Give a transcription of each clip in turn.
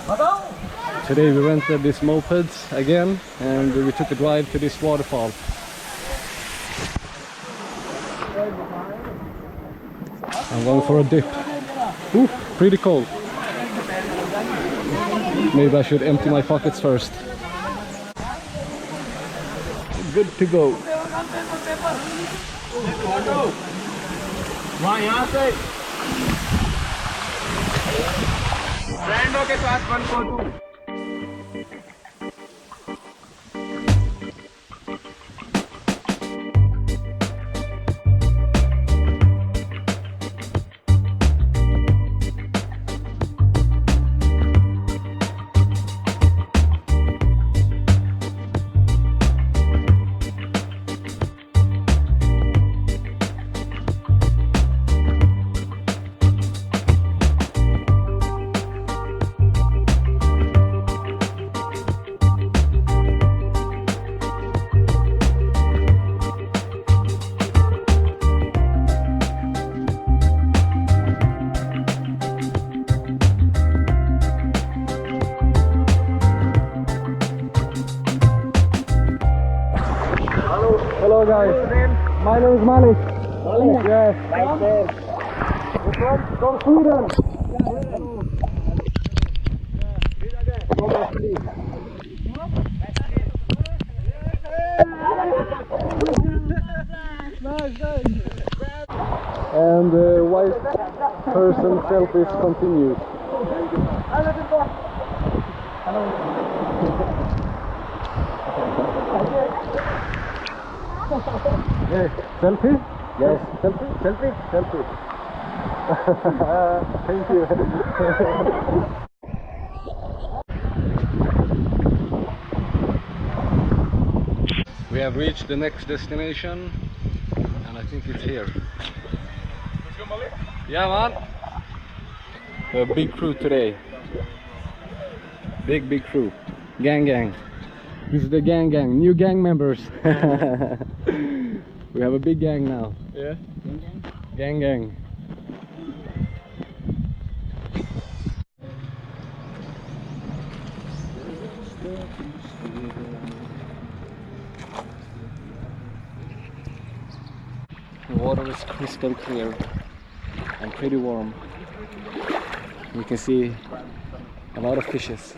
Today we rented this moped again and we took a drive to this waterfall. I'm going for a dip. Ooh, pretty cold. Maybe I should empty my pockets first. Good to go. फ्रेंडों के साथ 142 Hello guys, my name is Malik. Yes. From Sweden. And white person selfies continue. Hey, selfie? Yes. Selfie? Selfie? Selfie. Thank you. We have reached the next destination and I think it's here. Let's go, Molly. Yeah, man. A big crew today. Big crew. Gang. This is the gang. New gang members. We have a big gang now. Yeah. Gang. The water is crystal clear and pretty warm. You can see a lot of fishes.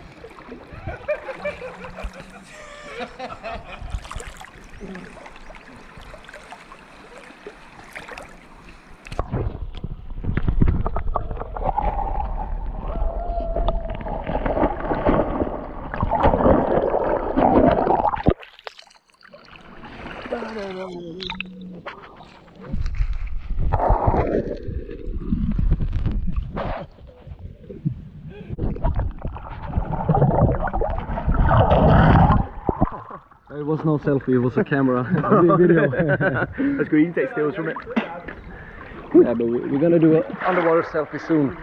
It was no selfie, it was a camera. Video. That's good, you can take stills from it. Yeah, but we're gonna do an underwater selfie soon.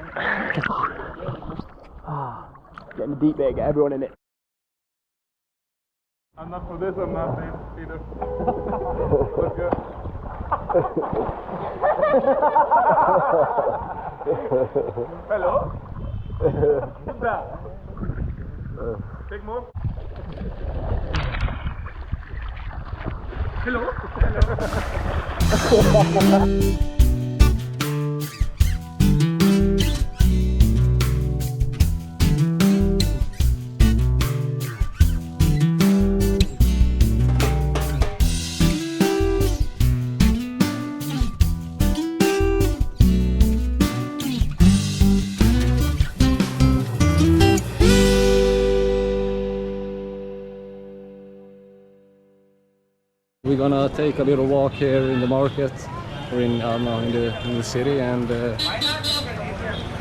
Get in the deep bit, get everyone in it. I'm not for this, I'm not either. Let's go. Hello? Take more. Hello? We're gonna take a little walk here in the market, or in in the city, and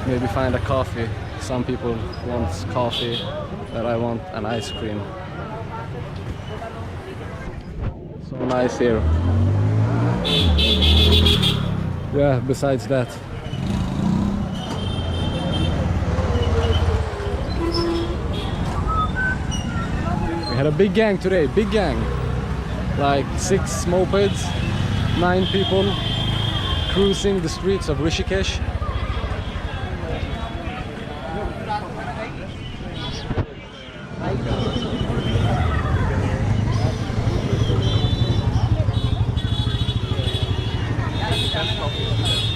maybe find a coffee. Some people want coffee, but I want an ice cream. So nice here. Yeah, besides that. We had a big gang today, big gang. Like 6 mopeds, 9 people cruising the streets of Rishikesh. best coffee.